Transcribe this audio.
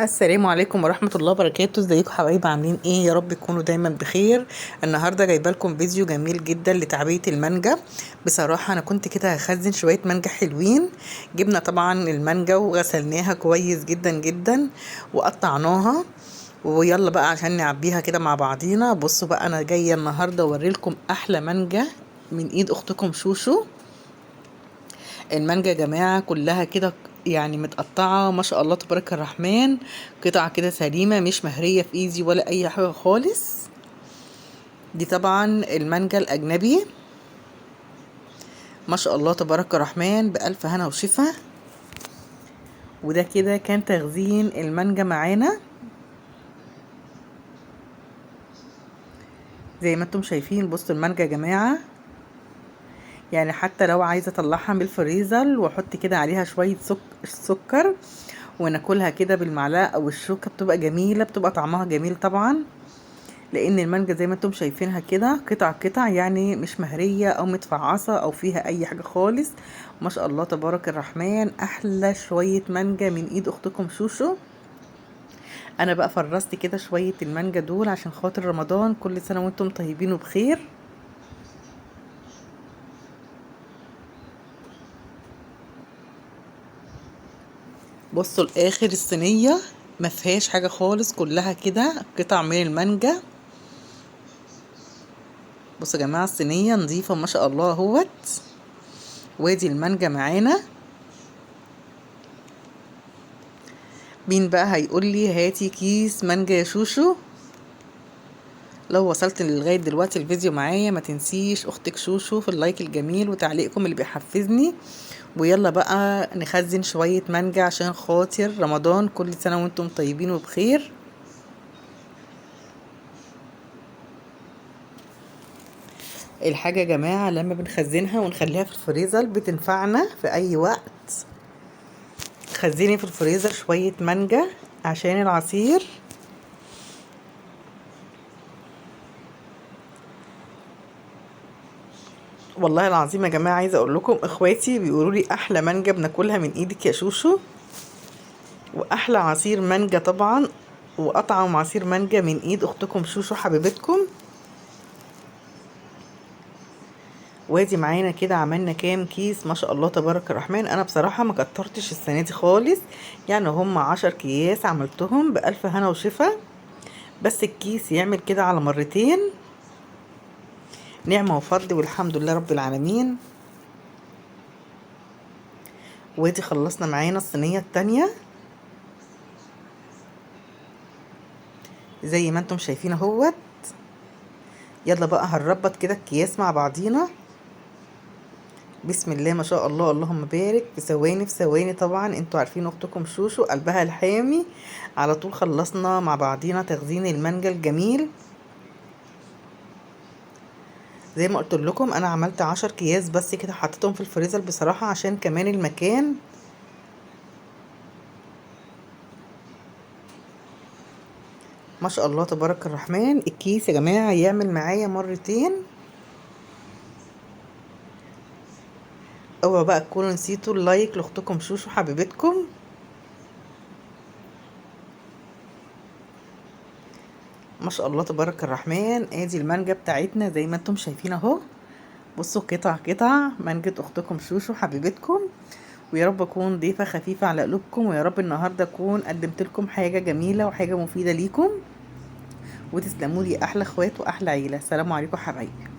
السلام عليكم ورحمة الله وبركاته. ازيكم حبايبي؟ عاملين ايه؟ يا رب تكونوا دايما بخير. النهارده جايبه لكم فيديو جميل جدا لتعبئة المانجا. بصراحة انا كنت كده هخزن شوية مانجا حلوين. جبنا طبعا المانجا وغسلناها كويس جدا جدا وقطعناها، ويلا بقى عشان نعبيها كده مع بعضينا. بصوا بقى، انا جاية النهارده اوريلكم احلى مانجا من ايد اختكم شوشو. المانجا يا جماعة كلها كده يعني متقطعة ما شاء الله تبارك الرحمن، قطع كده سليمة مش مهرية في ايدي ولا اي حاجة خالص. دي طبعا المانجا الاجنبي ما شاء الله تبارك الرحمن، بألف هنا وشفا. وده كده كان تخزين المانجا معانا زي ما انتم شايفين. بصوا المانجا يا جماعة، يعني حتى لو عايزة اطلعها من الفريزر واحط كده عليها شوية سكر وناكلها كده بالمعلقه او الشوكه، بتبقى جميله، بتبقى طعمها جميل طبعا. لان المانجا زي ما انتم شايفينها كده قطع قطع، يعني مش مهريه او متفعصه او فيها اي حاجه خالص. ما شاء الله تبارك الرحمن، احلى شويه مانجا من ايد اختكم شوشو. انا بقى فرست كده شويه المانجا دول عشان خاطر رمضان. كل سنه وانتم طيبين وبخير. بصوا لاخر الصينيه ما فيهاش حاجه خالص، كلها كده قطع من المانجا. بصوا يا جماعه الصينيه نظيفه ما شاء الله اهوت. وادي المانجا معانا. مين بقى هيقول لي هاتي كيس مانجا يا شوشو؟ لو وصلت لغايه دلوقتي الفيديو معايا ما تنسيش اختك شوشو في اللايك الجميل وتعليقكم اللي بيحفزني. ويلا بقى نخزن شويه مانجا عشان خاطر رمضان. كل سنه وانتم طيبين وبخير. الحاجه يا جماعه لما بنخزنها ونخليها في الفريزر بتنفعنا في اي وقت. خزني في الفريزر شويه مانجا عشان العصير. والله العظيم يا جماعه عايزه اقول لكم، اخواتي بيقولوا لي احلى مانجا بناكلها من ايدك يا شوشو، واحلى عصير مانجا طبعا، واطعم عصير مانجا من ايد اختكم شوشو حبيبتكم. وادي معانا كده عملنا كام كيس ما شاء الله تبارك الرحمن. انا بصراحه ما كترتش السنه دي خالص، يعني هم 10 اكياس عملتهم بألف هنا وشفا. بس الكيس يعمل كده على مرتين، نعمه وفضل والحمد لله رب العالمين. وادي خلصنا معانا الصينيه التانية زي ما انتم شايفين اهوت. يلا بقى هنربط كده الكياس مع بعضينا. بسم الله ما شاء الله اللهم بارك. في ثواني في ثواني طبعا، انتوا عارفين اختكم شوشو قلبها الحامي. على طول خلصنا مع بعضينا تخزين المانجا الجميل. زي ما قلت لكم انا عملت 10 اكياس بس كده، حطيتهم في الفريزر بصراحة عشان كمان المكان. ما شاء الله تبارك الرحمن. الكيس يا جماعة يعمل معايا مرتين. اوعوا بقى تكونوا نسيتوا اللايك لاختكم شوشو حبيبتكم. ما شاء الله تبارك الرحمن. ادي المانجا بتاعتنا زي ما انتم شايفين اهو. بصوا قطع قطع مانجة اختكم شوشو حبيبتكم. ويا رب اكون ضيفة خفيفة على قلوبكم، ويا رب النهاردة اكون قدمت لكم حاجة جميلة وحاجة مفيدة ليكم. وتسلموا لي احلى اخوات واحلى عيلة. السلام عليكم حبايبي.